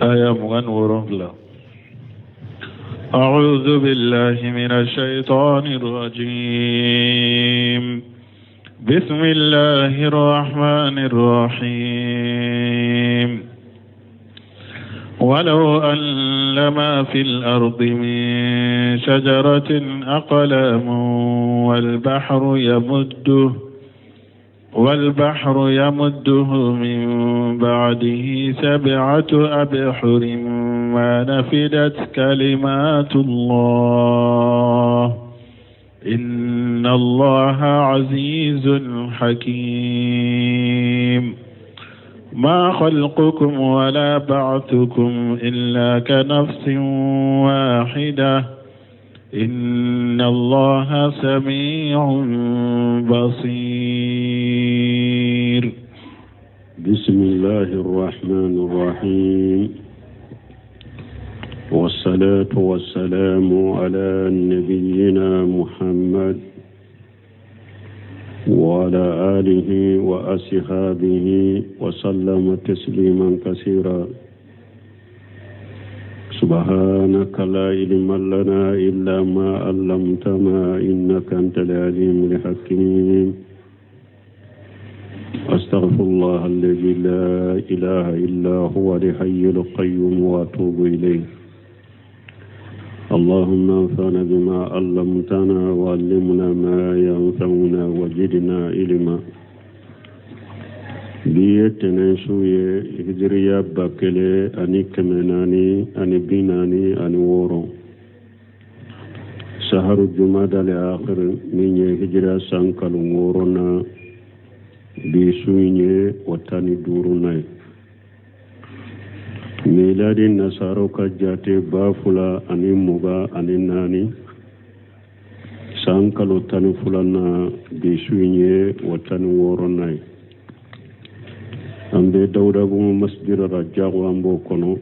آية مغنور له. أعوذ بالله من الشيطان الرجيم. بسم الله الرحمن الرحيم. ولو أن لما في الأرض من شجرة أقلام والبحر يمده من بعده 7 أبحر ما نفدت كلمات الله إن الله عزيز حكيم. ما خلقكم ولا بعثكم إلا كنفس واحدة إن الله سميع بصير. بسم الله الرحمن الرحيم. والصلاة والسلام على نبينا محمد وعلى آله وأصحابه وسلم تسليما كثيرا. سبحانك لا علم لنا إلا ما علمتنا إنك أنت العليم الحكيم. أستغفر الله الذي لا إله إلا هو الحي القيوم وأتوب إليه. اللهم انفعنا بما علمتنا وعلمنا ما ينفعنا وزدنا علما. بيتنا شوية هجرية باكلي أني كمناني أني بيناني أني وورو شهر الجمادى الآخر من هجرية سانكال وورونا بيسويني وتاني دورونا. ميلادي نصارو كجاتي بافلا أني مغا أني ناني سانكالو تاني فلانا بيسويني وتاني وورونا. أمبي دورة مسجد الرجاء وأمبوكونو.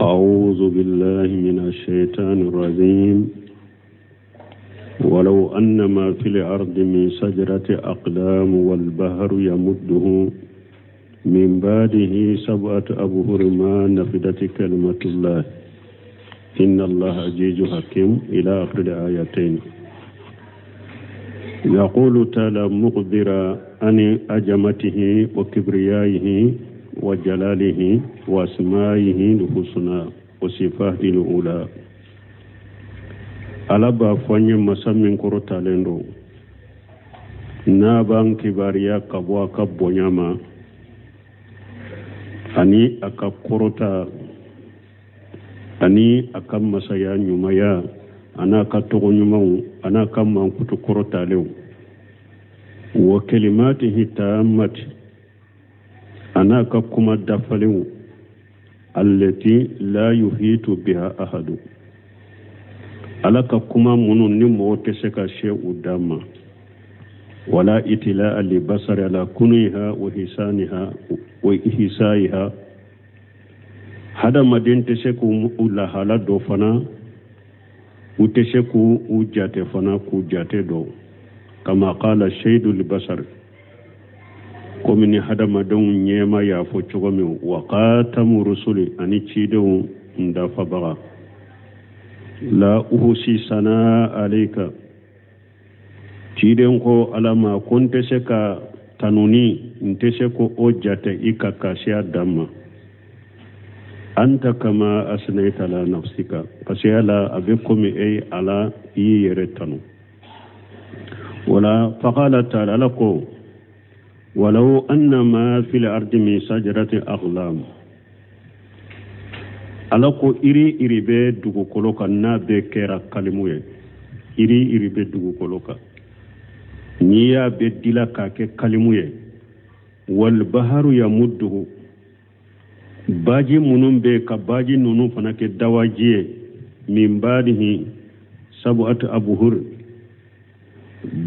أعوذ بالله من الشيطان الرجيم. ولو أن ما في الأرض من شجرة أقلام والبحر يمده من بعده 7 أبحر ما نفدت كلمة الله إن الله عزيز حكيم إلى آخر الآيتين. يقول تعالى مخبرا عن عظمته وكبريائه وجلاله واسمائه الحسنى وصفاته الأولى. على بافاني مسامين كروتالندو نابان كباريا كبوا كبونياما أني أكاكوروتا أني أكام مسايا نيومايا أنا كاتوغو نيوماو أنا كام مانكوتو كروتاليو وكلماته تامت أنا كما دفلو التي لا يحيط بها أحد. ألا كما منو نمو تسكا شيء داما ولا إتلاء لبصر على كنها وإحسائها. هذا مدين تسكو أولا حالا دوفنا وتسكو أوجات فنا كوجات دو كما قال الشيد البصر كمني هذا مدون نيما يافو تشوغمي وقاتم رسولي أني تشيدو ندافع بغا لا أحصي ثناء عليك تشيدنكو على ما كنت سكا تنوني انتسكو أوجات إيكا كاسيا داما أنت كما أثنيت على نفسك فسيالا أبكم أي على يرتنو ولا فقال تعالى لكم ولو أن ما في الأرض من شجرة أقلام ألكو إري بي دوغو كولوكا نابي كيرا كلموية إري بي دوغو كولوكا نيا بي ديلا كاكي كلموية والبحر يمده باجي منون بي كباجي نونو فناكي دواجي من بعده 7 أبحر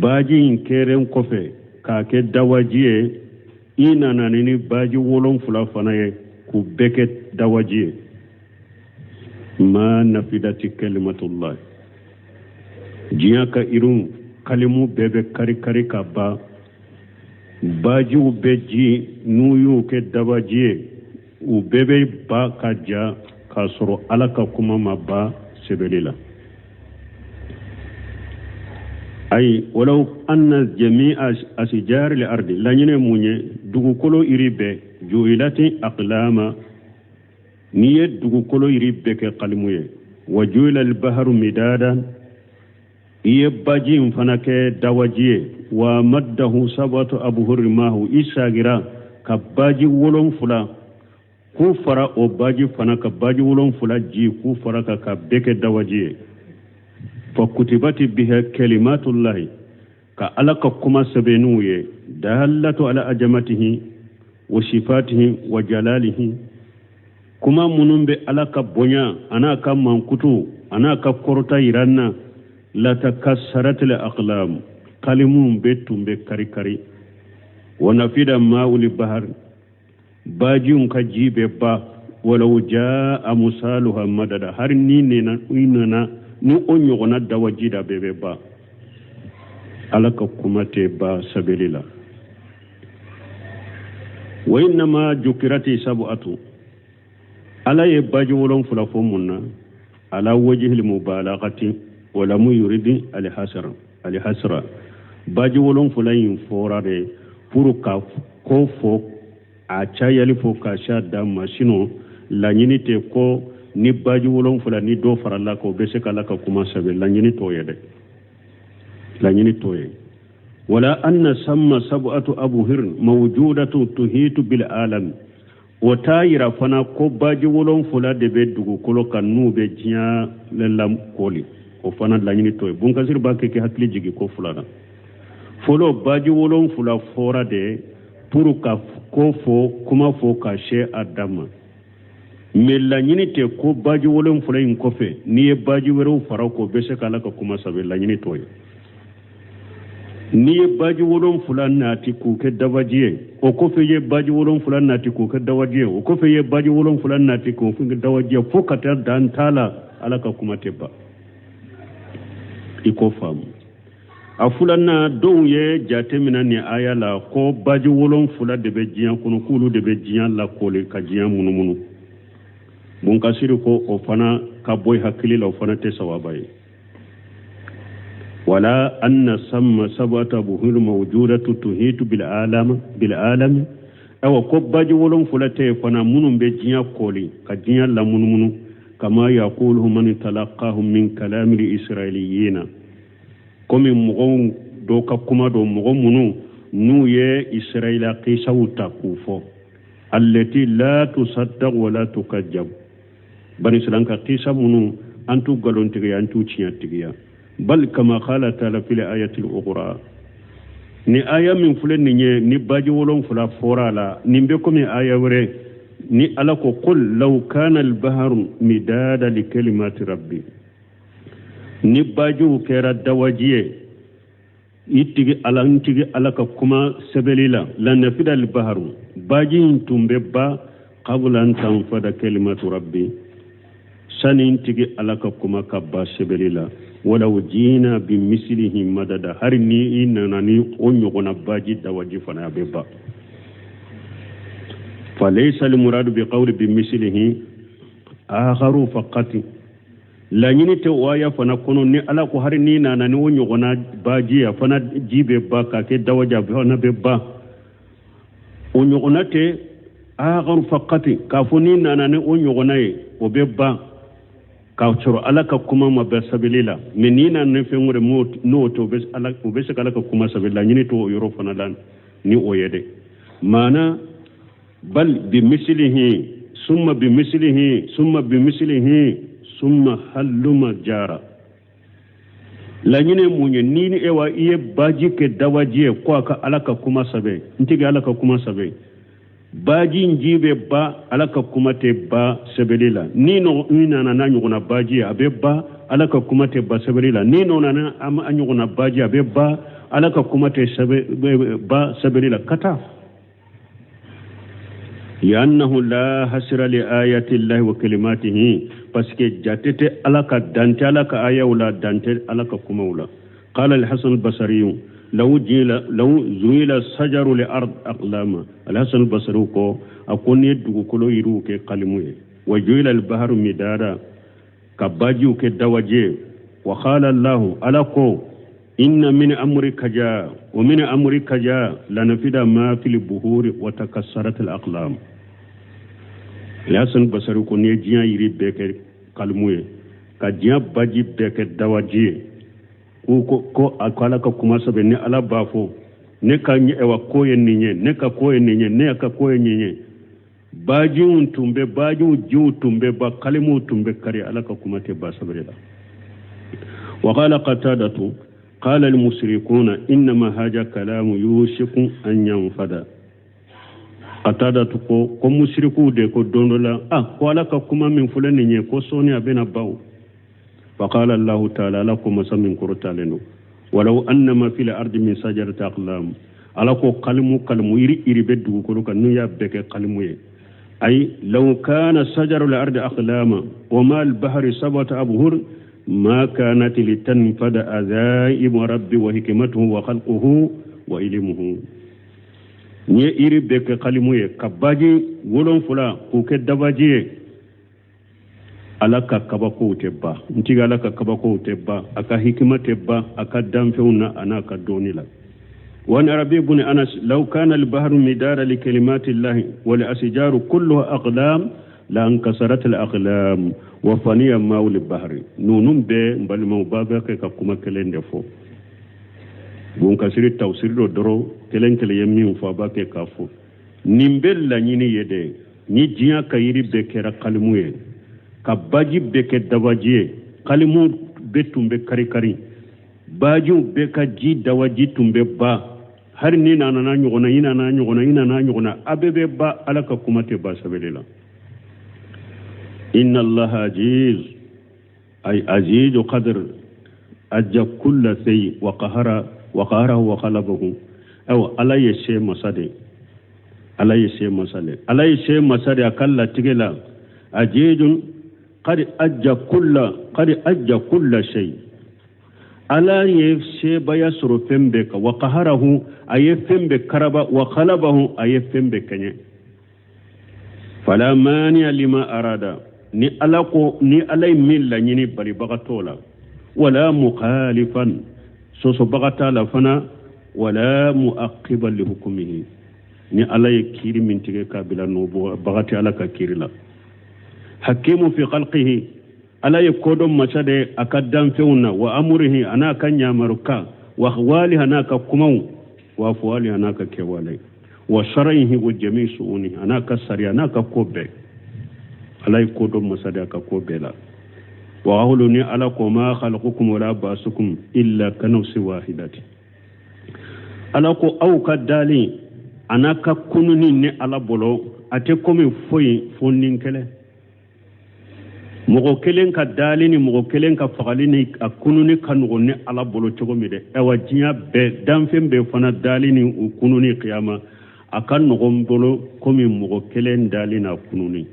baji in keren kofe ka ke dawajiye ina nanini baji wolon fula fana ye ku beke dawajiye ma nafidati kalimatullah jiya ka irun kalimu bebe kari ka ba baji u beji nuyu ke dawajiye u bebe ba ka ja ka soro ala ka kuma ma ba sebeli la ay walaw anna jami'a asjar al ardi la ñene muñe dugu kolo iri be juilati aqlama niye dugu kolo iri be ke qalmuye wa juila al bahru midadan iye baji mfana ke dawajiye wa maddahu sabatu abhur mahu isagira ka baji wolon fula ku fara o baji fana ka baji wolon fula ji ku fara ka beke dawajiye فكتبت بها كلمات الله كألك كما سبنوية دالة على أجمته وصفاته وجلاله كما منون بألك بنيا أنا كم منكتو أنا كفرتا يرانا لا تكسرت الأقلام كلمون بيتم بكاري كاري ونفيد ماء البحر باجيون كجيب با ولو جاء مسالها مدد هرني نينا ni o ɲɔgɔnna dawaji da bɛɛ bɛ ba ala ka kuma tɛ ba sabeli la wa innama jukirati sab'atu ala ye baji wolonfila fɔ mun na ala wajihil mubalagati wala mu yuridi alhasra baji wolonfila in fɔra de pour ka ko fɔ a cayali fɔ ka sha da masino laɲini tɛ ko ni baji wolonfila ni do farala ko be se kala ka kuma sabe lañini toye de lañini toye wala anna samma sab'atu abhir mawjudatu tuhitu bil alam o tayira fana ko baji wolonfila de be dugu kolo kanu be jiya lelam koli o fana lañini toye bun kasir ba ke hakli jigi ko fulana folo baji wolonfila fora de pour ka ko fo kuma fo ka she adama mais lañini te ko baji wolon fula in kofe ni ye baji wero fara ko be se kala ka kuma sabe lañini toye ni ye baji wolon fula nati ku ke dawajiye o kofe ye baji wolon fula nati ku ke dawajiye o kofe ye baji wolon fula nati ku ke dawajiye fo kata dan tala ala ka kuma te ba iko famu a fula na don ye jatemina ni aya la ko baji wolon fula de be jiyan kono kulu de be jiyan la kole ka jiyan munumunu mun kasiri ko o fana ka boy hakili la o fana te sawabaye wala anna samma sabata buhul mawjudatu tuhitu bil alam aw ko baji wolon fulate fana munum be jinya koli ka jinya la munumunu kama yaqulu man talaqahu min kalam al israiliyina komi mugon do ka kuma do mugon munu nu ye israila qisawta kufo allati la tusaddaq wa la tukajjab bani silanka qisa munu antu galon tigiya antu cinya tigiya bal kama qala ta'ala fil ayati al-ukhra ni aya min fulen ni baji wolon fula forala ni be ko mi aya wore ni ala ko qul law kana al-bahru midada li kalimati rabbi ni baji kera dawajiye itigi ala ka kuma sabelila la nafida al-bahru baji tumbe ba qabla an tanfada kalimatu rabbi sanin tigi alaka kuma kabba sebelila wala wajina bi mislihi madada harini inani onyogona baji dawaji fana beba falaysa al murad bi qawli bi mislihi akharu faqati la nyini te waya fana kono ni ala ko harini nani onyogona baji ya fana jibe baka ke dawaja fana beba onyogona te akharu faqati kafuni nani onyogona e obeba ka coro alaka kuma ma be sabilila menina ne fengure mo no to be alaka be alaka kuma sabila nyini to yoro fana lan ni oyede mana bal bi mislihi summa bi mislihi summa bi mislihi summa haluma jara la nyine munye nini ewa iye baji ke dawaji ko ka alaka kuma sabe ntige alaka kuma sabe baji njibe ba alaka kuma te ba sebelila ni no ina na nyuguna baji abe ba alaka kuma te ba sebelila ni no na anyuguna baji abe ba alaka kuma te ba sebelila kata yannahu la hasra li ayati llahi wa kalimatihi paske jatete alaka dante alaka aya wala dante alaka kuma wala qala al-hasan al-basri لو زويل الشجر لأرض أقلاما الحسن البصري كو أكون يدو كلو يروك قلموه وجويل البحر مدادا كباجيو كدواجي وقال الله ألكو إن من أمرك جاء ومن أمرك جاء لنفد ما في البحور وتكسرت الأقلام الحسن البصري كو نيجيا يريد بك قلموه كجيا باجي بك دواجي ko akwala ka kuma sabe ne ala bafo ne ka nyi ewa koye ninye ne ka koye ninye ne ka koye ninye baji tumbe baji jiu tumbe ba kalimu tumbe kare ala ka kuma te ba sabe la wa qala qatadatu qala al mushrikuna inma haja kalamu yushiku an yanfada qatadatu ko mushriku de ko dondola ko ala ka kuma min fulani nye ko soni abena bawo فقال الله تعالى لكم سمين كرتالنو ولو أنما في الأرض من شجرة أقلام ألاكو قلمو يري بدو كلوكا نيا بك قلمو أي لو كان شجر الأرض أقلاما وما البحر سبعة أبهر ما كانت لتنفد عزائم ربي وحكمته وخلقه وإلمه نيا يري بك قلمو كباجي ولون فلا كوكي دباجي alaka kabako tebba ntiga alaka kabako tebba aka hikima tebba aka damfeuna anaka donila وعن ربيع بن أنس لو كان البحر مدارا لكلمات الله والأشجار كلها أقلام لانكسرت الأقلام وفني ماء البحر نونم به بل موبابك كما كلين دفو بون كسر التوسير درو كلين كليمين فابك كافو نيمبل لا ني يدي ني جيا كيري بكرا قلموي كباجي بك دواجي قلمو بتم بكاري كاري باجو بك جي دواجي تم با har ni na nyugona ina na nyugona abebe ba alaka kumate ba sabelela inna allah aziz ay aziz qadr ajja kull shay wa qaharahu wa khalabahu aw alayhi masade akalla tigela ajijun qad ajja kull shay ala yefshe baya suru fembe ka wa qaharahu ayefembe karaba wa khalabahu ayefembe kanye fala mani lima arada ni alay milla nyini bari bagatola wala mukhalifan so bagatala fana wala muaqiban li hukmihi ni alay kiri mintige kabila no bagati alaka kirila hakimu fi khalqihi ala yakodon masade akaddan feuna wa amrihi anaka nyamaruka wa khwali anaka kumau wa afwali anaka kewale wa sharaihi wa jami' suuni anaka sari anaka kobe ala yakodon masade akakobela wa ahuluni ala kuma khalqukum wala basukum illa kanafsi wahidati ala ko au kadali anaka kununi ne ala bolo ate komi foyi fonninkele mogo kelen ka dalini mogo kelen ka fagalini akununi kanugone ala bolo chogomi de ewajiya be danfen be fana dalini ukununi qiyama akan nogon bolo komi mogo kelen dalina kununi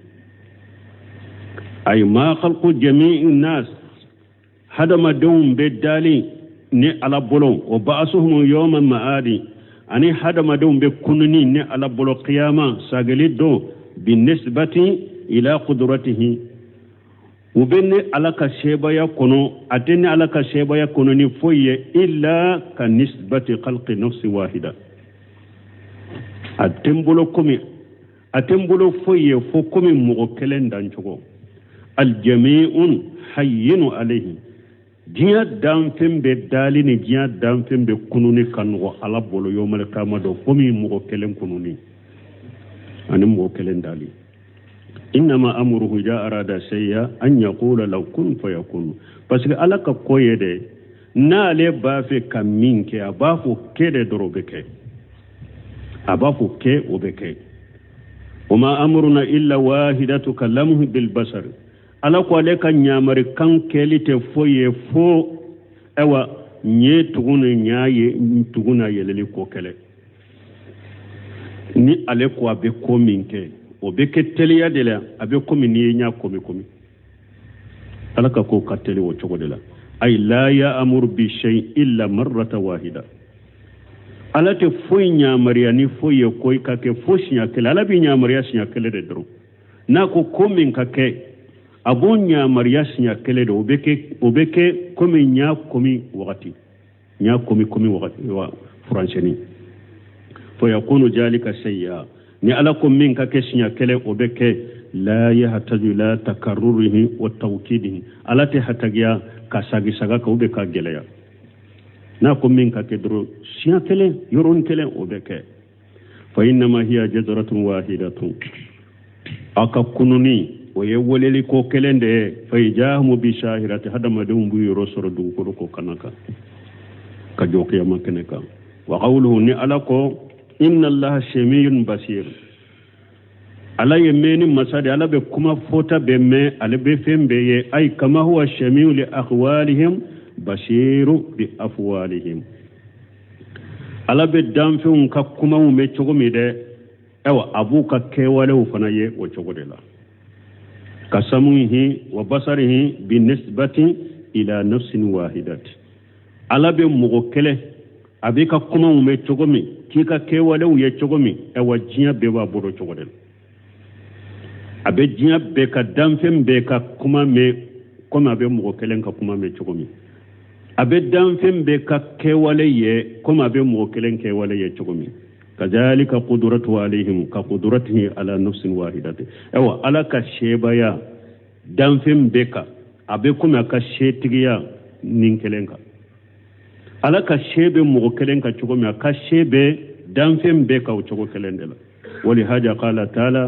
ay ma khalqu jami'in nas hadama dum be dali ne ala bolo wa ba'suhum yawma ma'adi ani hadama dum be kununi ne ala bolo qiyama sagali do binisbati ila qudratihi ubenne alaka shebaya kono atenne alaka shebaya kono ni foye illa ka nisbati khalqi nafsi wahida atembolo foye fo komi mo kelen dan chogo al jami'un hayyinu alayhi jiya dan fembe dalini jiya dan fembe kununi kanwo ala bolo yomal kamado komi mo kelen kununi ani mo kelen dali إنما أمره جاء أراد شيئا أن يقول لو كن فيكون بس على كويه ده نالي بافي كمين كي أبافو كده درو بكي أبافو كي وبكي وما أمرنا إلا واحدة كلمه بالبصر على كوالي كان يامر كان كيلي تفوي فو أوا ني تغنى يلي كوكالي ni ale ko abe kominke obeke teliya de la abe komi ni nya komi alaka ko kateli wo chogo de la ay la ya amur bi shay illa marrata wahida ala te foyi ñamariya ni foyi ye koy ka ke fo siɲa kele ala bi ñamariya siɲa kele de doro n'a ko ko min ka kɛ a b'o ñamariya siɲa kele de o bɛ kɛ komi ɲa komi wagati ɲa komi wagati wa furancɛni fa yakunu jalika sayya ni ala ko min ka kɛ siɲa kele o bɛ kɛ la yahtaju ila takarrurihi wa tawkidihi ala te hatagiya ka sagisaga ka o bɛ ka gɛlɛya n'a ko min ka kɛ dɔrɔn siɲa kelen yɔrɔnin kelen o bɛ kɛ fa innama hiya jazratun wahidatun a ka kununi o ye weleli ko kelen de ye fa ijahamu bi shahirati hadamadenw b'u yɔrɔ sɔrɔ dugukolo ko kana kan ka jɔ kiyama kɛnɛ kan wa qawluhu ni ala ko inna allaha samiyyun basir ala ye meni masadi ala be kuma fota be me ale be fɛn bɛɛ ye ay kama huwa samiyu li aqwalihim basiru bi afwalihim ala be danfɛnw ka kumaw mɛn cogo min dɛ ewa a b'u ka kɛwalew fana ye o cogo de la ka samuhi wa basarihi bi nisbati ila nafsin wahidati ala be mɔgɔ kɛlɛ a b'i ka kumaw mɛn cogo min k'i ka kɛwalew ye cogo min ewa diɲɛ bɛɛ b'a bolo cogo de la a bɛ diɲɛ bɛɛ ka danfɛn bɛɛ ka kuma mɛn komi a bɛ mɔgɔ kelen ka kuma mɛn cogo min a bɛ danfɛn bɛɛ ka kɛwale ye komi a bɛ mɔgɔ kelen kɛwale ye cogo min kazalika qudratu alayhim ka qudratihi ala nafsin wahidati ewa ala ka sebaya danfɛn bɛɛ kan a bɛ komi a ka setigiya nin kelen kan ala ka se bɛ mɔgɔ kelen ka cogo min a ka se bɛ danfɛn bɛɛ kan o cogo kelen de la wali haja qala taala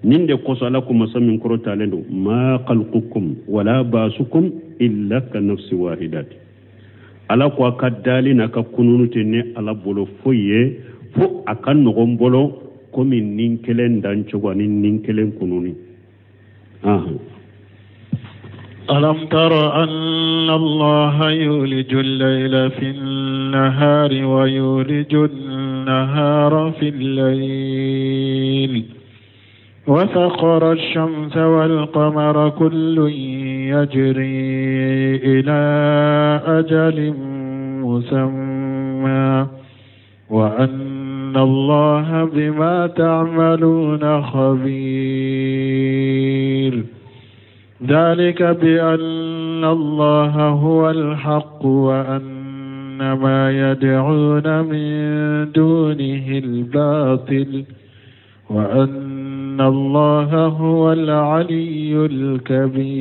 nin de koso ala ko masa min korotalen do ma khalqukum wala basukum illa ka nafsi wahidati ala ko aka dali na ka kununute ne ala bolo foye fo aka nogon bolo komi nin kelen dan cogo ani nin kelen kununi ألم تر أن الله يولج الليل في النهار ويولج النهار في الليل وسخر الشمس والقمر كل يجري إلى أجل مسمى وأن الله بما تعملون خبير ذلك بأن الله هو الحق وأن ما يدعون من دونه الباطل وأن الله هو العلي الكبير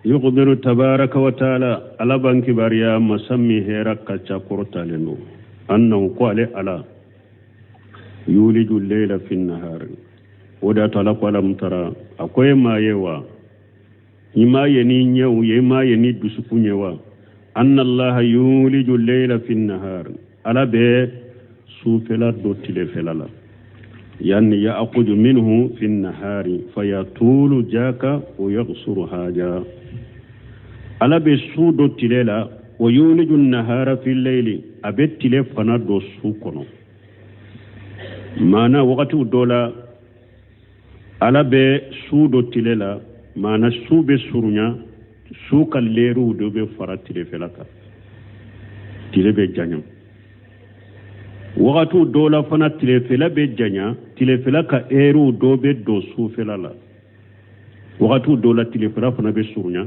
يخبر تبارك وتعالى على بنك باريا مسمي هيرك تشاكورتا لنو أنه قال على يولج الليل في النهار ودا طلق ولم ترى أكوي ما يوا إما يني نيو يما يني دسكو نيوا أن الله يولج الليل في النهار على بي سوفلا دو تلفلا يعني يأخذ منه في النهار فيطول جاك ويغصر هاجا على بي سو دو تللا ويولج النهار في الليل أبت تلفنا دو سوكنا مانا وقت دولا ala be su do tile la mana su be surunya su ka leru do be fara tile felaka tile be janya wagatu do la fana tile fela be janya tile felaka eru do be do su felala wagatu do la tile fela fana be surunya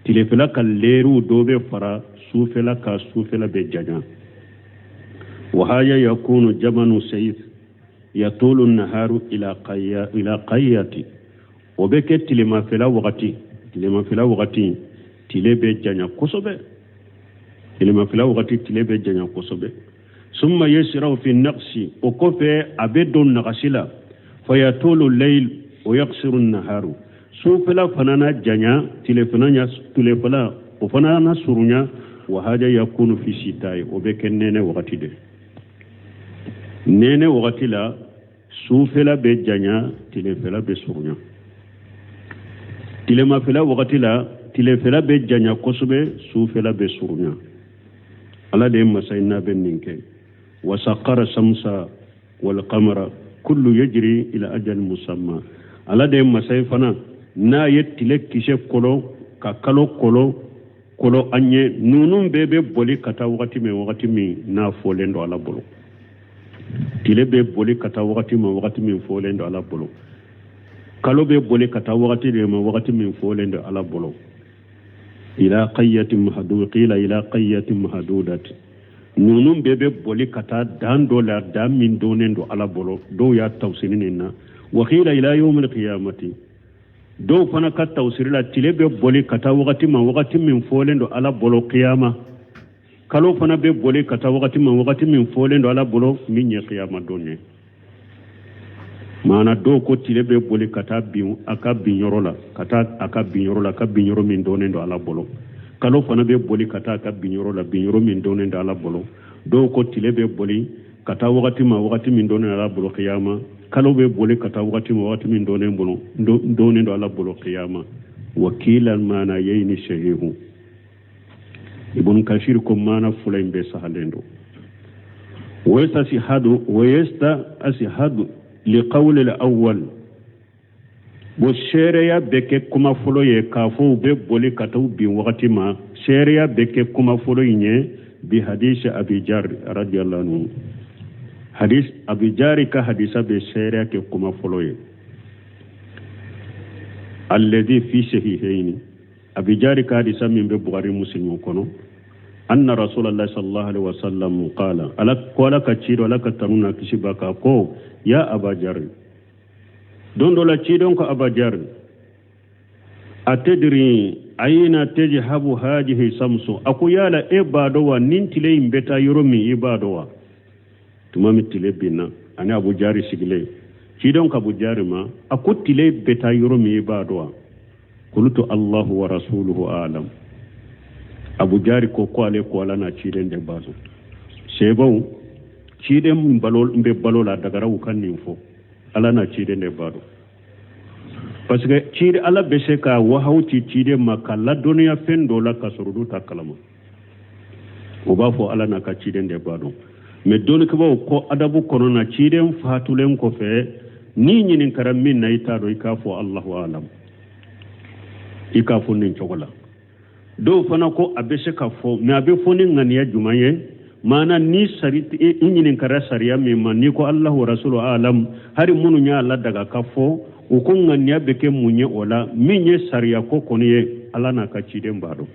tile felaka leru do be fara su felaka su fela be janya wa haya yakunu jamanu sayf يطول النهار إلى قياتي وبكت لما فلا وقتي تلبي جانيا كوسوبه لما فلا وقتي تلبي جانيا كوسوبه ثم يسرع في النقص وكفى أبد النقصلا فيطول الليل ويقصر النهار سوفلا فنانا جانيا تلفنا وفنانا سرنيا وهذا يكون في شتاء وبكنن وقتي ده nene wakati la sufela be janya tilefela be surunya tilema fela wakati la tilefela be janya kosobe sufela be surunya ala de masayna ben ninke wa saqara samsa wal qamara kullu yajri ila ajal musamma ala de masay fana na yettile kise kolo ka kalo kolo kolo anye nunum bebe boli kata wakati min na folendo ala bolo tile be boli kata wakati min folendo ala bolo kalo be boli kata wakati min folendo ala bolo ila qayyatin mahdud qila ila qayyatin mahdudat nunum bebe boli kata dan dolar dan min donendo ala bolo do ya tawsininina wa qila ila yawm alqiyamati do fana ka tawsirila tile be boli kata wakati min folendo ala bolo qiyama kalo fana be boli kata wakati min folendo ala bolo min ye qiyama donne mana do ko tile be boli kata bin aka binyorola kata aka binyorola ka binyoro min donendo ala bolo kalo fana be boli kata aka binyorola binyoro min donendo ala bolo do ko tile be boli kata wakati min donendo ala bolo qiyama kalo be boli kata wakati min donendo ala bolo qiyama wakilan mana yayni shahihu ibn kashir ko mana fulain be sahalendo waysta asihadu لقول الأول والشريعة بك كما فلوي كافو ببولي كتو بوقت ما شريعة بك كما فلوي بحديث أبي جار رضي الله عنه حديث أبي جار كحديث بشريعة كما فلوي الذي في صحيحين أبي جار كحديث من ببغاري مسلم كنو أن رسول الله صلى الله عليه وسلم قال ألك كتير ولك ترونا كشبك كو يا أبا جر دون دولا تشيدونك أبا جر أتدري أين تجهب هذه الشمس أكو يالا إبادوا ننتلي بتا يرمي إبادوا تمامي تلي بنا أنا أبو جار سيغلي تشيدونك أبو جار ما أكو تلي بتا يرمي إبادوا قلت الله ورسوله أعلم أبو جار كوكو عليك ولا نتشيدن دبازو سيبو cide mbe balola daga rawu kan ninfo ala na cide ne bado parce que cide ala bese ka wahauti cide makalla duniya fendo la kasurudu takalama o ba fo ala na ka cide ne bado me doni ko adabu kono na cide fatulen ko fe ni nyinin karam min na ita do ikafo Allahu alam ikafo nin chogola do fana ko abese ka fo me abe fo nin ngani ya jumaye mana ni sari inyin kara sariya me man ni ko Allah wa rasulu alam hari munu nya Allah daga kafo ukun nganya beke munye ola minye sariya ko koniye ala na ka ciden bado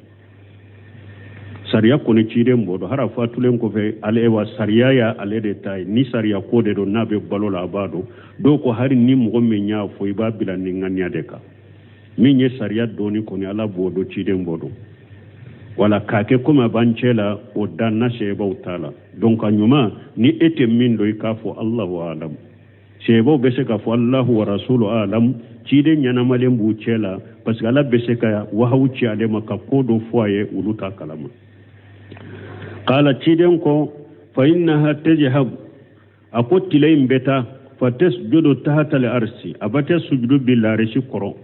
sariya ko ni ciden bodo hara fatulen ko fe alewa sariya ya alede tay ni sariya ko de do nabe balola bado do ko hari ni mo me nya fo iba bila ni nganya deka minye sariya do ni ko ni ala bodo ciden bodo wala kake kuma bancela o danna sheba utala donc anyuma ni ete min do ikafo Allah wa alam sheba bese ka fo Allah wa rasulu alam cide nyana malen bu cela parce que ala bese ka wa hawci ale maka kodo foye uluta kalama qala ciden ko fa innaha tajhab akotile imbeta fatasjudu tahta al-arsi abata sujudu bil arshi qoro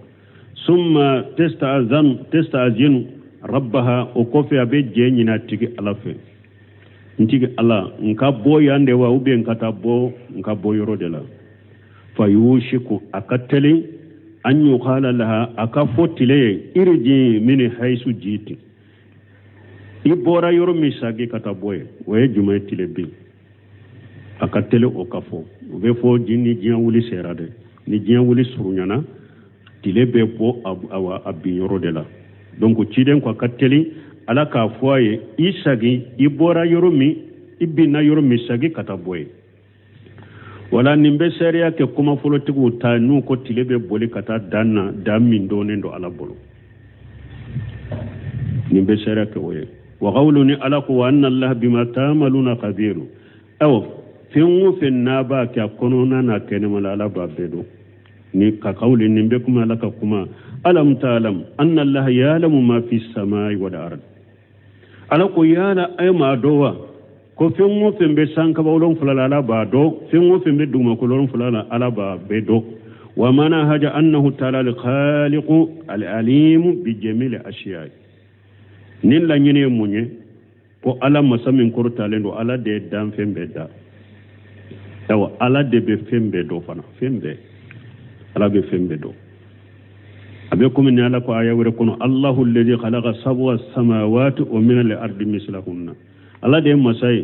summa tasta'zinu rabbaha o kofi abe jenyina tigi alafe ntigi ala nka bo yande wa ube nkata bo nka bo yorode la fayushiku akateli an yuqala laha akafotile irji min haisu jiti ibora yoro misagi kata boye waye jumaitile bi akatele o kafo ube fo jinni jian wuli serade ni jian wuli surunyana tile be bo awa abi yorode la donc ciden ko kateli ala ka foye isagi ibora yoromi ibina yoromi sagi kata boy wala nimbe seria ke kuma folotigu ta nu ko tilebe boli kata danna damin donendo ala bolo nimbe seria ke oye wa qawluni ala ko anna allah bima ta'maluna khabir aw fingu finaba ka konona na kenema ala babedo ni ka qawli nimbe kuma ala ka kuma alam ta'lam anna allah ya'lamu ma fi samai wal ard ala ko yana ay ma dowa ko fengo fembe sanka bawlon fulala ala ba do fengo fembe duma ko lon fulala ala ba be do wa mana haja annahu ta'ala al-khaliq al-alim bi jami'il ashiya nin la nyine munye ko ala masamin kortale ndo ala de dam fembe da tawa ala de be fembe do fana fembe ala be fembe do أبيكم من يالك آية وركون الله الذي خلق سبع السماوات ومن الأرض مثلهن الله دي مساي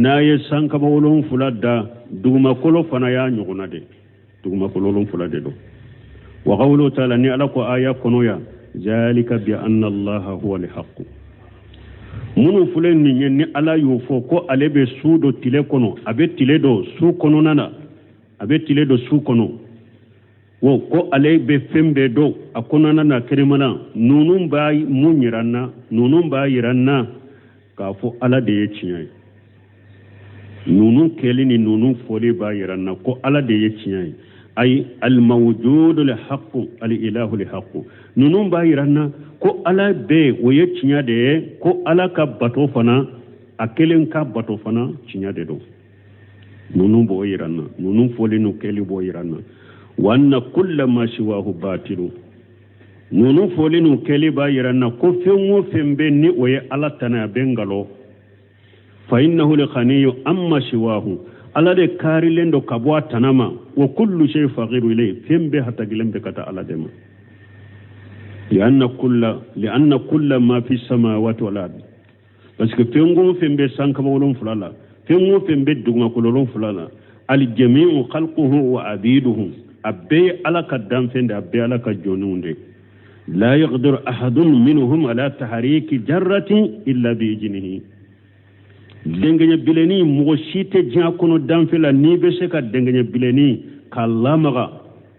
ناي سانك بولون فلادا دوما كلو فنايا نيغنا دي دوما كلو فلادا دو وقوله تعالى ني على آية كنويا ذلك بأن الله هو الحق منو فلن ني على يوفو كو علي بي سودو تيلي كونو ابي تيلي دو سو كونو نانا ابي تيلي دو سو كونو wo ko ale be fembe do akona na kerimana nunun bay munyiranna nunun bayiranna ka fo ala de yecinyai nunun kelini nunun foli bayiranna ko ala de yecinyai ay al mawjud al haqq al ilahu al haqq nunun bayiranna ko ala be wo yecinya de ko ala ka bato fana akelen ka bato fana cinya de do nunun bo yiranna nunun foli no keli bo yiranna وأن كل ما سواه باطل نونو فولينو كليبا يرانا كوفيو فيمبني وي على تنا بنغالو فإنه لخني أما سواه على دي كاريلندو كبوا تنما وكل شيء فقير إليه فيمبي حتى جلم بكتا على دم لأن كل ما في السماوات والأرض بس كفينغو فيمبي سانكبولون فلالا فينغو فيمبي دوغما كولون فلالا الجميع خلقه وعبيده أبي على كدام فين أبي على كجنون لا يقدر أحد منهم على تحريك جرة إلا بإذنه دنگني بلني موشيت جاكونو دام فيلا نيبسك دنگني بلني كلامغا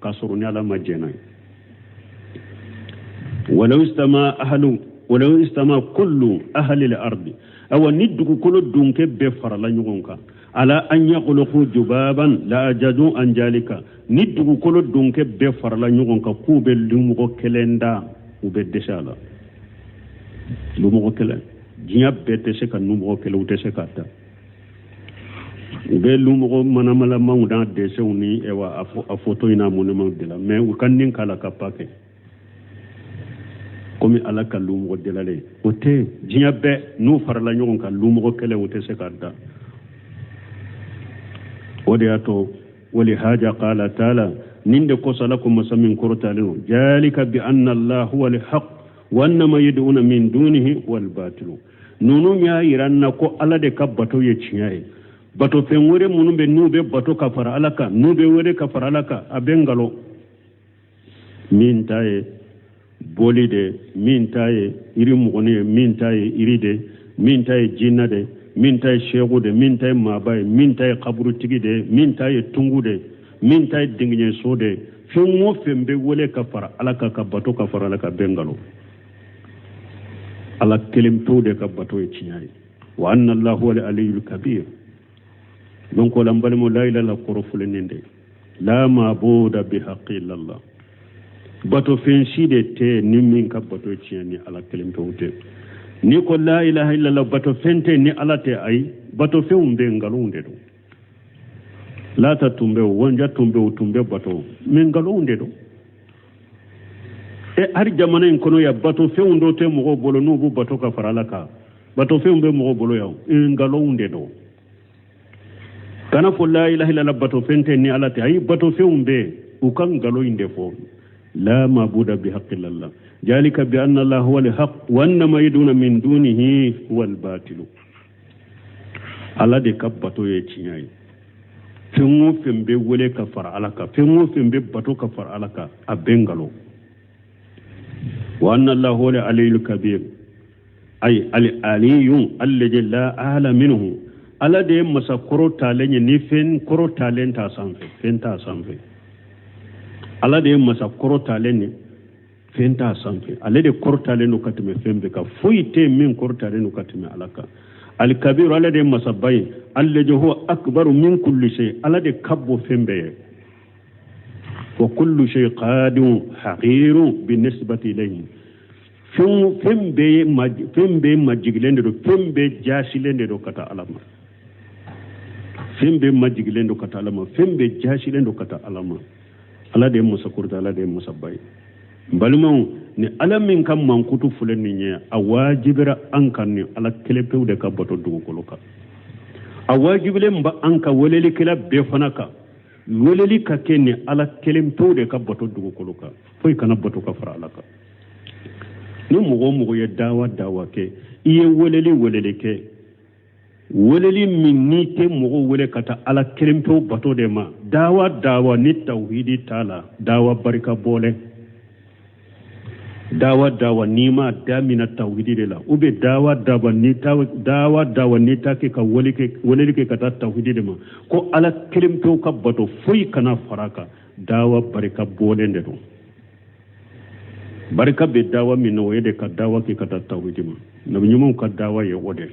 كسرني على مجناي ولو استمع كل أهل الأرض أو ندق كل دونك بفر لا نيونكا على أن يخلقوا جبابا لا أجدوا أن ذلك ندق كل دونك بفر لا نيونكا كوب لومغو كلندا وبدشالا لومغو كلن جياب بتسكا نومغو كلو تسكاتا be lumogo manamala mawda desewni ewa a photo ina monema dela mais ukandin kala kapake komi ala ka lumogo dela le ote jinya be nu farala nyogon ka lumogo kele wote sekada odi ato wali haja qala taala ninde ko salakum masamin kurtalu jalika bi anna allah huwa al-haq wa anna ma yad'una min dunihi wal batil nunu nya iranna ko ala de kabbato ye chinyai bato fenwore munumbe nube bato kafara alaka nube wore kafara alaka abengalo min taye bolide min taye iri mugone min taye iride min taye jinnade min taye shegude min taye mabaye min taye kaburu tigide min taye tungude min taye dingne sode fenwo fembe wole kafara alaka ka bato kafara alaka bengalo ala kelim tawde ka bato e chinyai wa anna allah huwa al-aliyyul kabir donc la mbalimo la ilaha illa korofule nende la maabuda bi haqqi illallah bato fenside te nimmin ka bato ciani ala kelim tawte ni ko la ilaha illa allah bato fente ni ala te ay bato feumbe ngalunde do la ta tumbe wonja tumbe bato men ngalunde do e ar jamana en kono ya bato feundo te mo bolo nubu bato ka faralaka bato feumbe mo bolo yaw ngalunde do kana fo la ilaha illa bato fente ni ala te ay bato feumbe ukan galo inde fo la mabuda bi haqqi illallah jalika bi anna allah huwa al-haq wa anna ma yaduna min dunihi huwa al-batil ala de kabbato ye cinyai fenwo fembe wole ka far alaka fenwo fembe bato ka far alaka abengalo wa anna allah huwa al-aliyyul kabir ay al-aliyyu alladhi la ala minhu ala de masa koro talenye ni fen koro talenta sanfe fenta sanfe ala de masa koro talenye fenta sanfe ala de koro taleno katime fembe ka foite min koro taleno katime alaka al kabir ala de masa bay alladhi huwa akbaru min kulli shay ala de kabbo fembe wa kullu shay qadim haqiru binisbati ilayhi fembe majiglende do fembe jasilende do kata alama fembe majigilendo kata alama fembe jashilendo kata alama ala de musa kurta ala de musa bay balmon ni alamin kam mankutu fulen ni nya awajibira ankan ni ala kelepew de ka boto dugo koloka awajibile mba anka woleli kila be fanaka weleli ka kɛ ni ala kelen pewu de ka bato dugukolo kan foyi kana bato ka fara ala kan ni mɔgɔ o mɔgɔ ye dawa kɛ i ye weleli kɛ weleli min n'i tɛ mɔgɔ wele ka taa ala kelen pewu bato de ma dawa ni tawhidi t'a la dawa barika bɔlɛ dawa n'i ma damina tawhidi de la ou bien dawa n'i ta kɛ ka weleli kɛ ka taa tawhidi de ma ko ala kelen pewu ka bato foyi kana fara kan dawa barika bɔlen de don barika bɛ dawa min na o ye de ka dawa kɛ ka taa tawhidi ma nabi ɲumanw ka dawa ye o de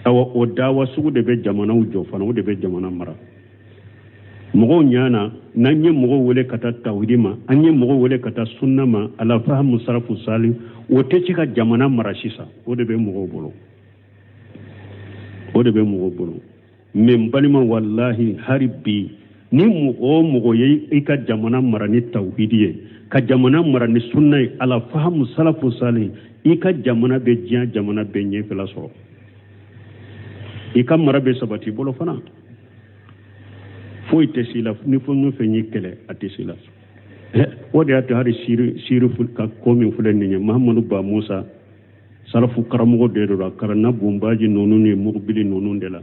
awa o dawa sugu de bɛ jamanaw jɔ fana o de bɛ jamana mara mɔgɔw ɲana n'an ye mɔgɔw wele ka taa tawhidi ma an ye mɔgɔw wele ka taa sunna ma ala fahamu sarafu sali o tɛ se ka jamana mara sisan o de bɛ mɔgɔw bolo mɛ n balima wallahi hali bi ni mɔgɔ o mɔgɔ ye i ka jamana mara ni tawhidi ye ka jamana mara ni sunna ye ala fahamu sarafu sali i ka jamana bɛ diɲɛ jamana bɛ ɲɛfɛla sɔrɔ i ka mara bɛ sabati bolo fana foyi tɛ si la ni fɛn o fɛn y'i kɛlɛ a tɛ si la o de y'a to hali siri ka ko min filɛ nin ye mahamadu ba musa salafu karamɔgɔ de don a kalanna bunbaji ninnu ni mugubili ninnu de la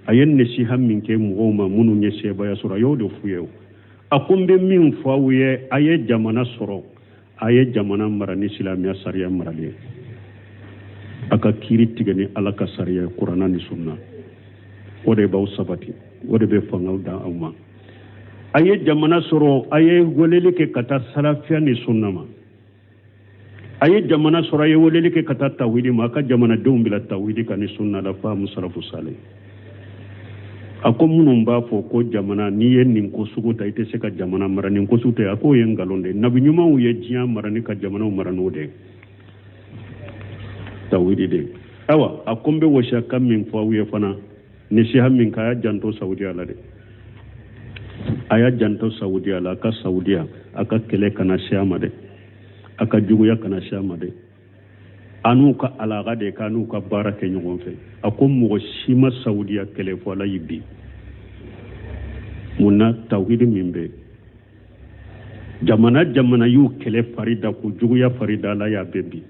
a ye nasiha min kɛ mɔgɔw ma minnu ye sebaya sɔrɔ a y'o de f'u ye a ko n bɛ min fɔ aw ye a ye jamana sɔrɔ a ye jamana mara ni silamɛya sariya marali ye a ka kiiri tigɛ ni ala ka sariya ye kuranna ni sunna o de b'aw sabati o de bɛ fangaw da aw ma a ye jamana sɔrɔ a ye weleli kɛ ka taa salafiya ni sunna ma a ye jamana sɔrɔ a ye weleli kɛ ka taa tawhidi ma a ka jamanadenw bila tawhidi kan ni sunna la fahamu salafu salih a ko minnu b'a fɔ ko jamana n'i ye nin ko sugu ta i tɛ se ka jamana mara nin ko sugu ta a k'o ye nkalon de nabi ɲumanw ye diɲɛ mara ni ka jamanaw mara n'o de tawhidi de awa a ko n bɛ wasiya min fɔ aw ye fana nasiha min ka a y'a janto saudiya la de a y'a janto saudiya la a ka saudiya a ka kɛlɛ kana se a ma dɛ a ka juguya kana se a ma dɛ a n'u ka alaqa de k'a n'u ka baara kɛ ɲɔgɔn fɛ a ko mɔgɔ si ma saudiya kɛlɛ fɔ ala y'i bi mun na tawhidi min bɛ jamana y'u kɛlɛ fari da ko juguya fari da ala y'a bɛɛ bi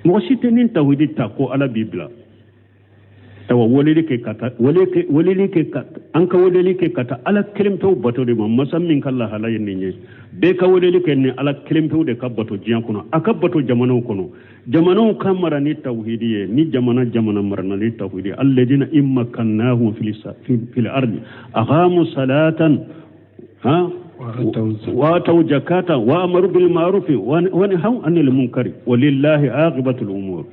mɔgɔ si tɛ nin tawhidi ta ko ala b'i bila awa weleli kɛ ka an ka weleli kɛ ka taa ala kelen pewu bato de ma masa min ka lahala ye nin ye bɛɛ ka weleli kɛ ni ala kelen pewu de ka bato diɲɛ kɔnɔ a ka bato jamanaw kɔnɔ jamanaw ka mara ni tawhidi ye ni jamana marana ni tawhidi alladina immakannahum fil ardi aqamu salatan وآتوا زكاة وأمروا بالمعروف ونهوا عن المنكر ولله عاقبة الأمور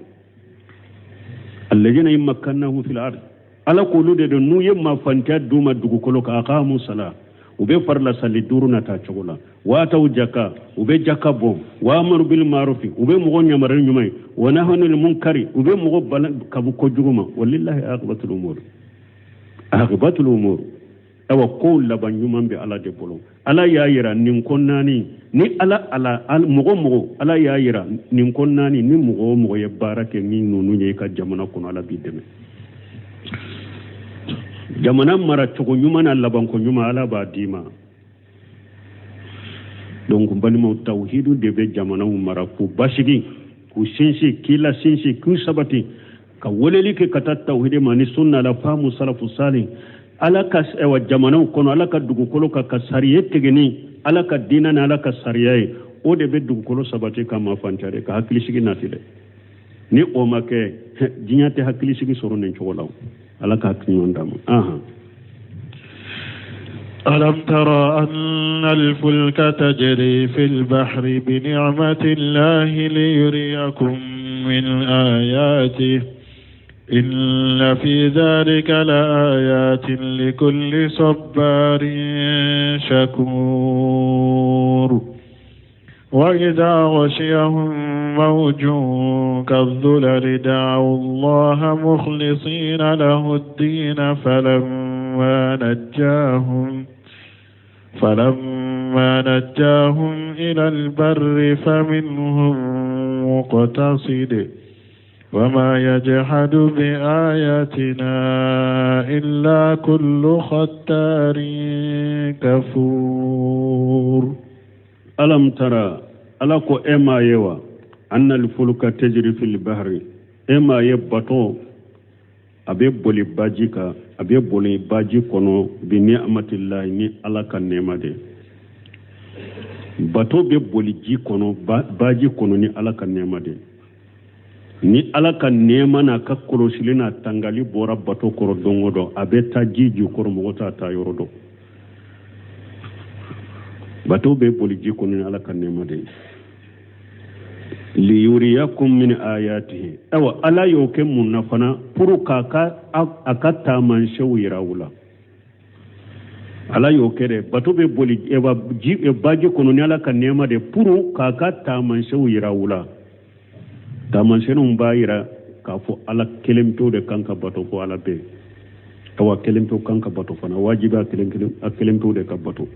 الذين يمكنهم في الأرض على قولوا ده نو يما فانتا دوما دوغو كلوك أقاموا الصلاة وبي فرلا صلي دورنا تاچولا وآتوا زكاة وبي زكاة بوم وأمروا بالمعروف وبي مغو نيامرن نيماي ونهوا عن المنكر وبي مغو كبو كجوما ولله عاقبة الأمور awa ko laban ɲuman bɛ ala de bolo ala y'a yira nin ko naani ni mɔgɔ ala y'a yira nin ko naani ni mɔgɔ o mɔgɔ ye baara kɛ min ninnu ye i ka jamana kɔnɔ ala b'i dɛmɛ jamana mara cogo ɲuman n'a laban ko ɲuman ala b'a d'i ma donc balimaw tawhidu de bɛ jamanaw mara k'u basigi k'u sinsin k'i la sinsin k'u sabati ka weleli kɛ ka taa tawhidi ma ni sunna la fahamu salafu salih ala ka jamanaw kɔnɔ ala ka dugukolo ka sariya tigɛni ala ka diinɛ ni ala ka sariya ye o de bɛ dugukolo sabati ka mafanta de ka hakilisigi nati dɛ ni o ma kɛ diɲɛ tɛ hakilisigi sɔrɔ nin cogo la ala ka hakiliɲuman d'a ma ألم تر أن الفلك تجري في البحر بنعمة الله ليريكم من آياته إن في ذلك لآيات لكل صبار شكور وإذا غشيهم موج كالظلل دعوا الله مخلصين له الدين فلما نجاهم إلى البر فمنهم مقتصد وما يجحد بآياتنا إلا كل ختار كفور. ألم ترى ألاكو إما يوا أن الفلك تجري في البحر إما يبطو أبي بولي باجيكا أبي بولي باجي كونو بنعمة الله ني ألاكا نعمة دي bato be boli ji kono baji kono ni ala ka nema de ni ala ka nema na ka korosili na tangali bora bato koro dongo do abe ta ji ju koro mogota ta yorodo bato be boli ji kono ni ala ka nema de li yuriyakum min ayatihi awa ala yoke munna fana puru kaka akata man shawira wula ala yo kere bato be boli eba baji kono ni ala ka nema de puru kaka taman sewu yira wula taman senu mbayira ka fo ala kelemto de kanka bato fo ala be tawa kelemto kanka bato fana wajiba kelemto de ka bato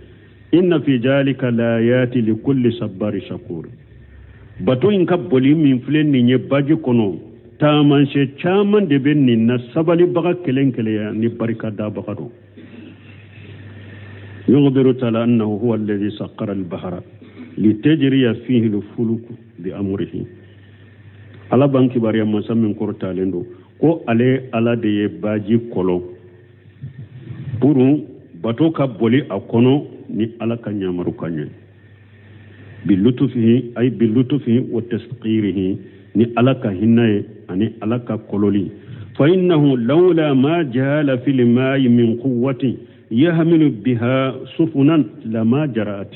inna fi jalika layati li kulli sabbari shakur bato in ka boli min flen ni nye baji kono taman se chaman de ben ni na sabali baga kelenkele ya ni barika da bakado يخبر تعالى أنه هو الذي سخر البحر لتجري فيه الفلك بأمره على بانك باريا مسا من كورتا لندو ko ale ala de ye baji kolo puru bato ka boli akono ni ala ka nyamaru kanye bilutufihi ay bilutufihi wa tasqirihi ni ala ka hinnaye ani ala ka kololi fa innahu lawla ma jala fil ma'i min quwwati yahmilu biha sufunan lama jaraat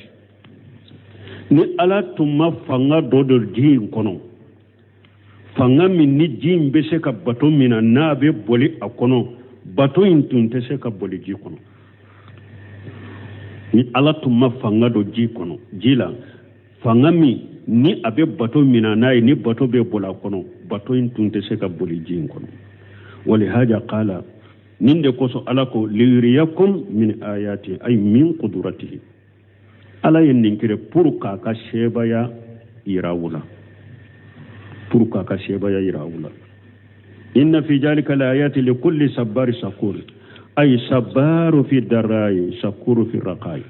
ni ala tuma fanga dodor ji kono fanga min ni ji mbese ka bato mina na be boli akono bato intunte se ka boli ji kono ni ala tuma fanga do ji kono jila fanga mi ni abe bato mina na ni bato be bola kono bato intunte se ka boli ji kono wali haja qala ninde koso alako liyuriyakum min ayati ay min qudratihi ala yenninkire pour ka shebaya irawula inna fi jalika la ayati li kulli sabbari shakur ay sabbaru fi darai shakuru fi raqai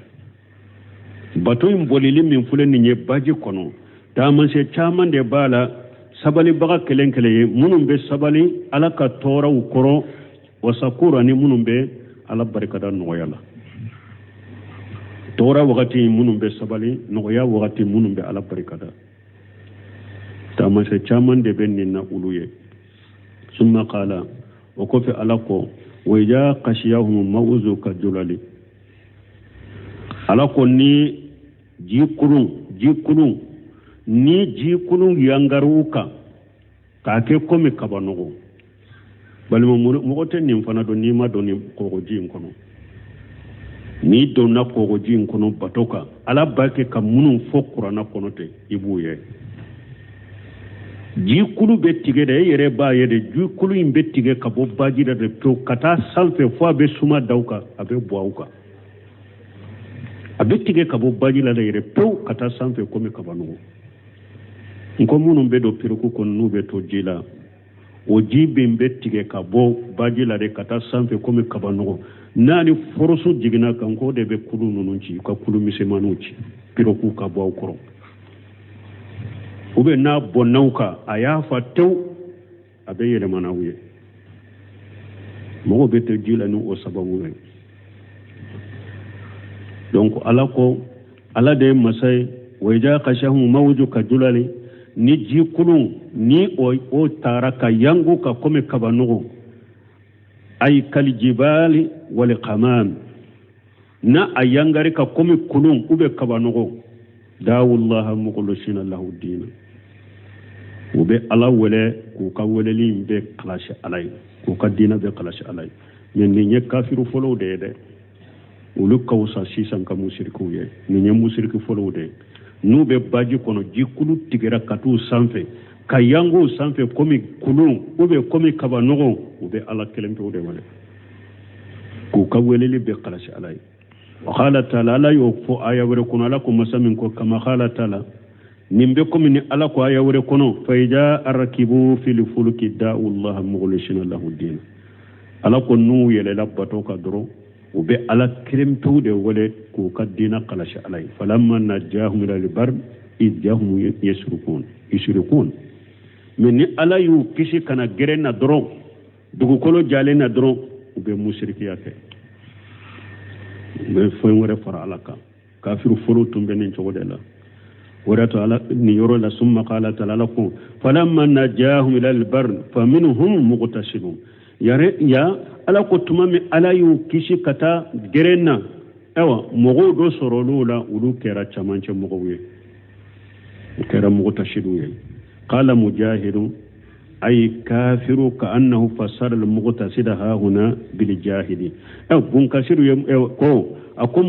bato imbolili min fulani nye baji kono taman se chaman de bala sabali baga kelenkele munum be sabali alaka tora ukoro wasakura ni munumbe ala barikada noyala tora wakati munumbe sabali noya wakati munumbe ala barikada tamase chaman de benina uluye summa qala wa kofi alako wa ja qashiyahum mawzu kajulali alako ni jikulun ni jikulun yangaruka kake komi kabanogo balimo mogote nim fana do ni ma do ni kogoji nkono ni do na kogoji nkono batoka ala bake ka munun fokura na kono te ibuye ji kulu betige de yere ba yede ju kulu im betige ka bo baji de to kata salfe fo be suma dauka abe boauka abetige ka bo baji la de yere to kata salfe ko me ka banu nko munun be do piruku kon nube to jila o jibe mbettige ka bo baji la de kata sanfe komi kabanogo nani forosu jigina kan ko de be kulu nununci ka kulu misemanuci piroku ka bo koro ube na bonauka aya fatew abe yele manawuye mo be te jila nu o sababu re donc ala de masay wayja qashahu mawju ka julali ni ji kulun ni o taraka yangu ka kome kabanogo ay kal jibali wal qamam na ayangari ka kome kulun ube kabanogo dawullaha mukhlisina lahu din ube ala wele ku ka wele limbe clash alay ku ka dina be clash alay ni nye kafiru folo de ulu kawsa sisan ka musriku ye ni nye musriku folo de nube baji kono jikulu tigera katu sanfe kayango sanfe komi kulun ube komi kabanogo ube ala kelempe ude wale ku kaweleli be qalashi alay wa qala ta'ala la yufu aya wa kunna lakum masamin ko kama qala ta'ala nimbe komi ni ala ko aya wore kono fa ija arkibu fil fulki da'ullaha mughlishina lahu din ala ko nu yele labbato ka doro ube ala kremtu de wole ko kadina qalash alay falamma najahum ila albar idjahum yushrikun min ala yu kisi kana gerena doro dugu kolo jalena doro ube mushrikiya ke be fo ngore fara alaka kafiru furu tumbe nin chogodela ورأت على نيورو لا ثم قال تعالى لكم فلما نجاهم إلى البر فمنهم مغتسلون يا على كتمام على يوكيشي كتا جرنا أيوة مغودو سرولولا ولو كرا تشمانش مغوي كرا مغتسلون قال مجاهد أي كافر كأنه فسر المغتسل ها هنا بالجاهد أو بنكسر كو أكون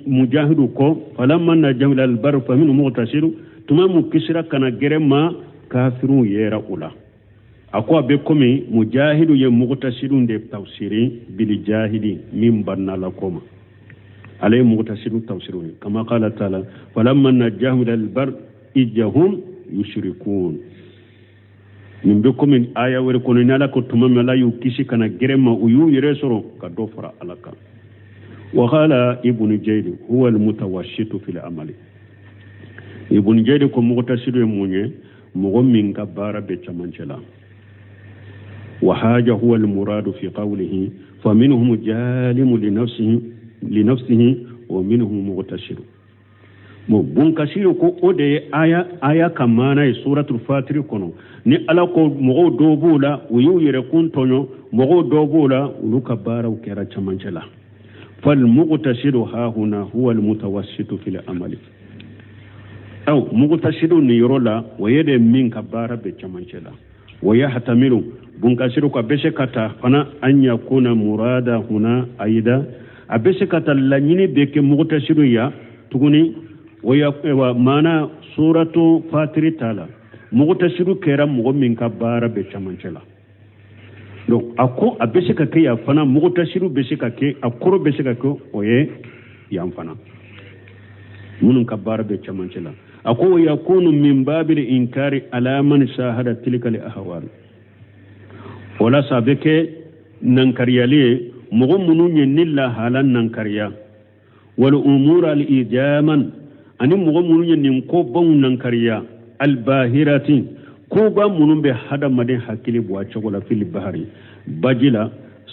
مجاهد كو فلما نجم إلى البر فمن مغتسل تمام كسرة كان جرما كافر يرى أولا أكو بكمي مجاهد يمغتسل ده تفسيري بالجاهد من بنا لكم عليه مغتسل تفسيرون كما قال تعالى فلما نجم إلى البر إجهم يشركون من بكم آية وركون نالا كتمام لا يكشي كان جرما ويو يرسرو كدوفر علىك وقال ابن جيد هو المتوسط في العمل ابن جيد كو مغتسل يموني مغمين كبار بيتشمانشلا وحاجة هو المراد في قوله فمنهم جالم لنفسه ومنهم مغتسل bunkasiru ko ode aya kamana suratul fatir kono ni ala ko mogo dobula uyu yere kun tonyo mogo dobula uluka bara ukera chamanchela fal muqtasiru ha huna huwa al mutawassitu fil amali aw muqtasiru ni yorola wayede min kabara be chamanchela wayahtamilu bunkasiru ko beshe kata fana an yakuna murada huna aida abeshe kata lanyini beke muqtasiru ya tuguni wa mana suratu fatiri tala mugtasiru kera mugo min ka bara be chamanchela donc ako abeshe ka ke ya fana mugtasiru beshe ka ke akoro beshe ka ko oye ya fana munun ka bara be chamanchela ako yakunu min babil inkari ala man shahada tilka li ahwal wala sabeke nankariyale mugo munun nilla halan nankariya wal umura al ijaman ani mogo munun nin ko ban nan kariya albahirati ko ba munun be hada maden hakili bo achogola fil bahari bajila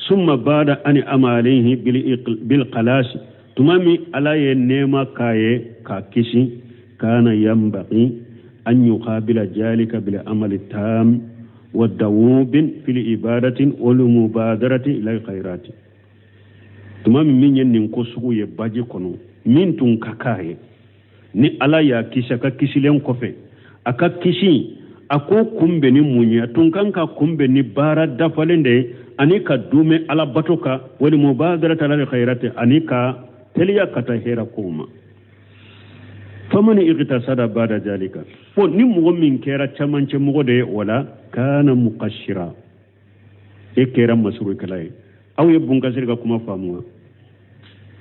summa bada ani amalihi bil qalas tumami ala ye nema kaye ka kishi kana yambaqi an yuqabila jalika bil amali tam wa dawubin fil ibadati wal mubadarati ila khairati tumami min nin ko sugu ye baji kono min tun kakaye ni ala ya kisha ka kishilen kofe aka kishi ako kumbe ni munya tunkanka kumbe ni bara dafalende anika dume ala batoka wali mubadarata ala khairati anika teliya kata hera kuma famani igtasada bada jalika fo ni mugo min kera chamanche mugo de wala kana muqashira ekera masuru kalai aw yebunga sirga kuma famuwa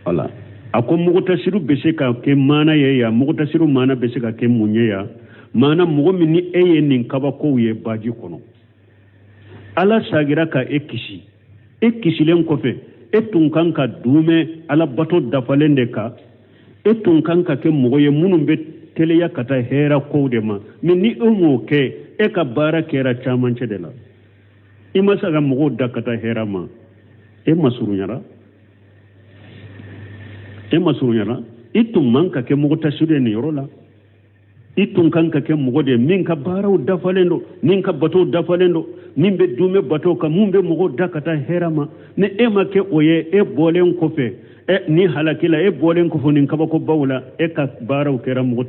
wala ako mugutasiru bese ka ke mana ye ya mugutasiru mana bese ka ke munye ya mana mugo min ni eye nin kaba ko ye baji kono ala sagira ka ekisi len kofe etun kanka dume ala bato dafalende ka etun kanka ke mugo ye munun be teleya kata hera ko de ma min ni umu ke e ka bara kera chamanche de la imasa ga mugo dakata hera ma e masuru nyara itum manka ke mugo tashure ni yorola itum kanka ke mugo de min ka barau dafalendo min ka bato dafalendo min be dume bato ka mun be mugo dakata herama ne e make oye e bolen ko fe e ni halakila e bolen ko fonin ka bako bawla e ka barau kera mugo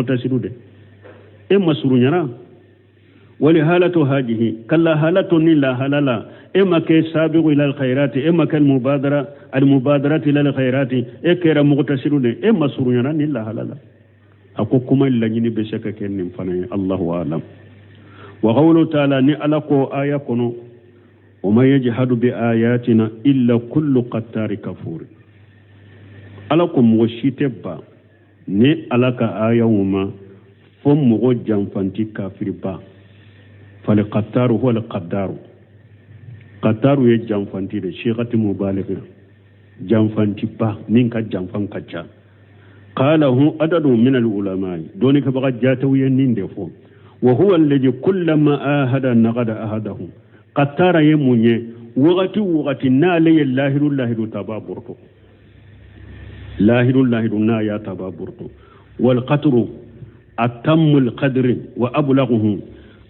tashiru de e masuru nyara wali halatu hajihi kala halatu ni la halala إما كي سابق إلى الخيرات إما كالمبادرة إلى الخيرات إكرا مغتسلون إما سرنا إلا هلالا أقوكما إلا جني بشكا كن فني الله أعلم وقوله تعالى نألقوا آيكنا وما يجحد بآياتنا إلا كل قتار كفور ألقوا موشيتبا نألق آية وما فمغو جنفانتي كافر با فالقطار هو القدار قطار يجنفانتي دي شيغة مبالغة جنفانتي با نينكا جنفان كجا قال هو عدد من العلماء دونك بغا جاتو ينين دفو وهو الذي كلما آهد نغد أهده قطار يموني وغتي نالي الله تبابرتو لاهر نا يا تبابرتو والقطر أتم القدر وأبلغه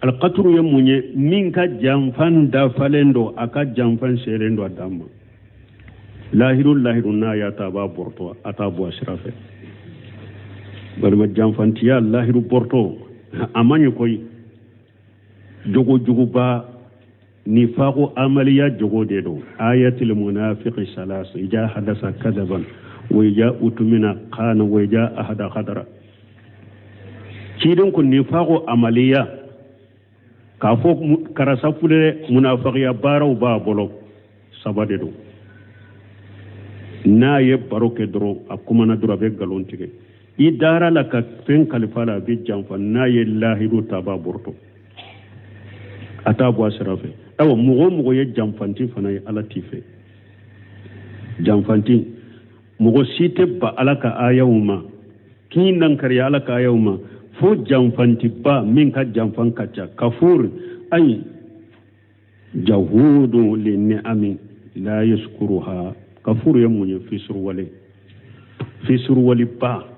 القطر يموني منك جنفان دافلندو أكا جنفان سيرندو دام لاهر نا يا تبابرتو أتابو أشرافه برما جنفان تيا لاهر بورتو أماني كوي جوجو با نفاق عملية جوجو ديدو آية المنافق ثلاث إجا حدث كذبا ويجا أتمنى قان ويجا أحد خدرا كيدون كن نفاق عملية كافوك كرسافل منافقية بارو بابولو سباديدو نا يبارو كدرو أكمنا درو بيغالون تيكي idara la ka fen kalifala bi janfa na ye lahiru taba burto ata bo asrafe awo mugo ye janfanti fana ye alatife janfanti mugo site ba alaka ayawma kinan kariya alaka ayawma fo janfanti ba min ka janfan kacha kafur ay jahudu li ni'ami la yashkuruha kafur yamunye fi surwali ba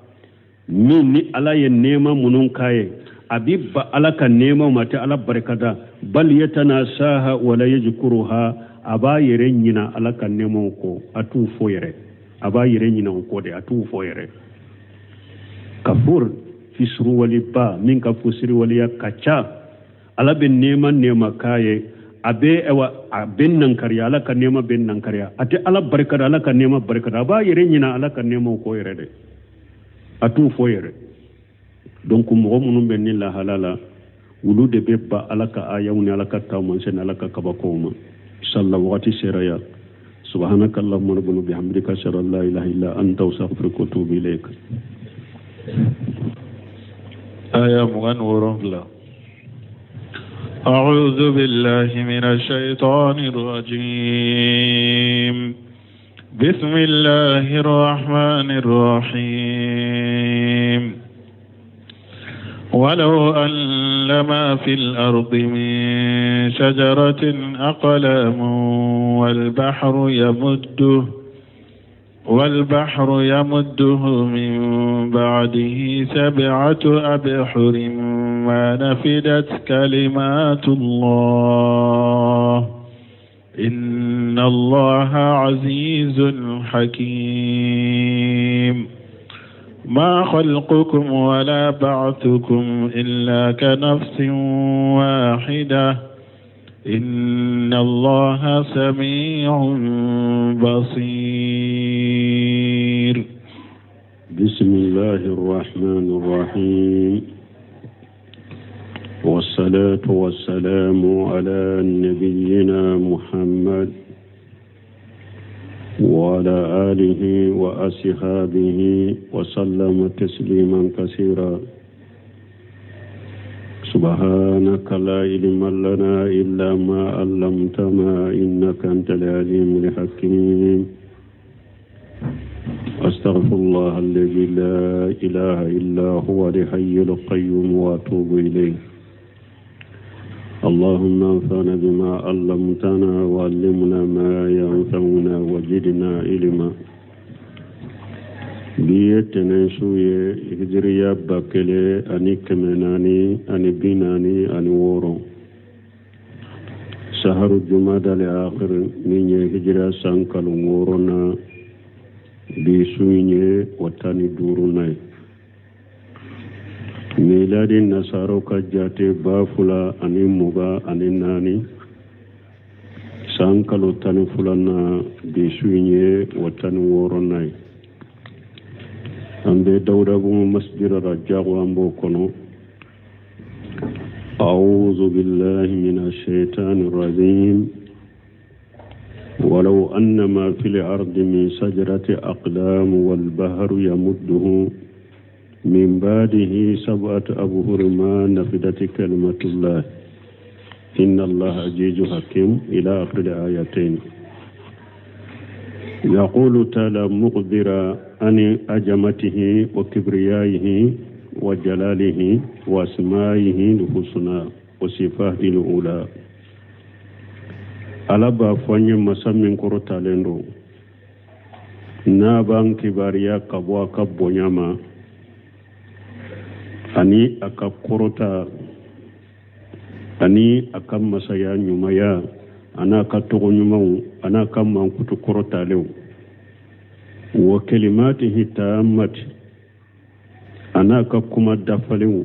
min ni ala ye nema munun kaye abibba ala ka nema mata ala barkada bal yatana saha wala yajkuruha aba yere nyina ala ka nema ko atu foyere aba yere nyina ko de atu foyere kafur fisru wali ba min ka fusiri wali ya kacha ala ben nema kaye abe ewa ben nan kariya ala ka nema ben nan kariya ate ala barkada ala ka nema barkada aba yere nyina ala ka nema ko yere de atu foyere donc mo mo ben ni la halala wulu de bebba alaka ayawni alaka tawman sen alaka kabakoma sallallahu wati siraya subhanaka allahumma rabbana bihamdika ashhadu an la ilaha illa anta astaghfiruka wa atubu ilayk aya mugan worongla a'udhu billahi minash shaitanir rajim بسم الله الرحمن الرحيم ولو أن لما في الأرض من شجرة أقلام والبحر يمده من بعده 7 أبحر ما نفدت كلمات الله إن الله عزيز حكيم ما خلقكم ولا بعثكم إلا كنفس واحدة إن الله سميع بصير بسم الله الرحمن الرحيم والصلاة والسلام على نبينا محمد وعلى آله وأصحابه وسلم تسليما كثيرا سبحانك لا علم لنا إلا ما علمتنا إنك أنت العليم الحكيم أستغفر الله الذي لا إله إلا هو الحي القيوم وأتوب إليه اللهم انفعنا بما علمتنا وعلمنا ما ينفعنا وزدنا علما بيتنا شوية هجرية باكلي أني كمناني أني بيناني أني وورو شهر الجمادى الآخر من هجرة سانكال وورونا بيسويني وتاني دورونا ميلادي نصارو كجاتي بافلا أني مبا أني ناني سانكالو تاني فلانا بيسويني وتاني وورونا أمبي دورا بو مسجد رجاق وامبو كنو أعوذ بالله من الشيطان الرجيم ولو أن ما في الأرض من شجرة أقلام والبحر يمده من بعده 7 أبهر ما نفدت كلمة الله إن الله عزيز حكيم إلى آخر الآيتين. يقول تعالى مخبرا عن عظمته وكبريائه وجلاله وأسمائه الحسنى وصفاته الأولى. alaba fonye masamin koro talendo na ban kibariya kabo aka bonyama ani aka korota ani aka masaya nyumaya ana aka togo nyumawu ana aka mankutu korota lew wa kalimatihi tammat ana aka kuma dafalew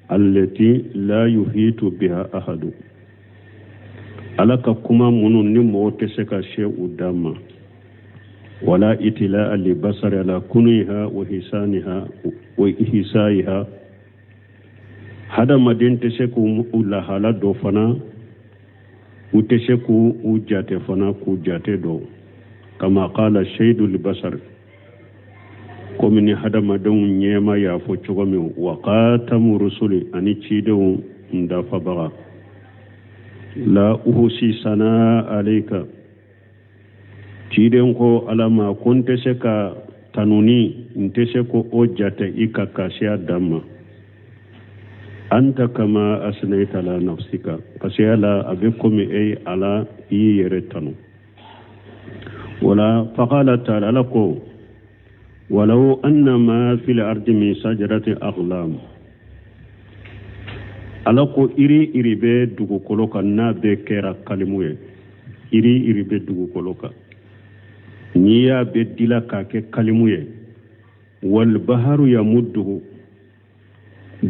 allati la yuhitu biha ahadu alaka kuma munun ni mo tese ka she udama wala itila li basari ala kuniha wa hisaniha wa ihsaiha hada madin tese ku ulla hala do fana utese ku ujate fana ku jate do kama qala shaydu li basar komini hada madon nyema ya fo chogomi wa qatamu rusuli ani chido ndafa baga la uhusi sana alayka tiden ko alama kunte se ka tanuni nte se ko ojjate ikakasya damma anta kama asnayta la nafsika pasiyala abekomi ay ala yere tanu wala faqala ta'ala lako walau anna ma fil ardi min sajaratin aqlam alako iri be dugu koloka na be kera kalimuye iri be dugu koloka niya be dila ka ke kalimuye wal baharu yamudduhu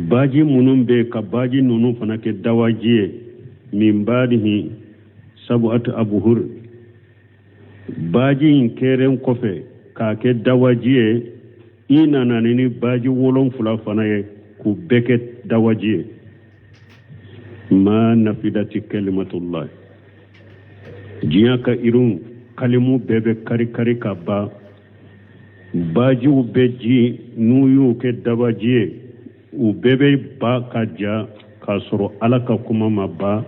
baji munun be ka baji nunu fana ke dawajiye min badihi 7 abuhur baji keren kofe ka ke dawajiye ina nanini baji wolon fula fana ye ku beke dawajiye ma nafidati kalimatullah jiya ka irun kalimu bebe kari ka ba baji ubeji nuyu ke dabajiye ubebe ba ka ja ka soro alaka kuma ma ba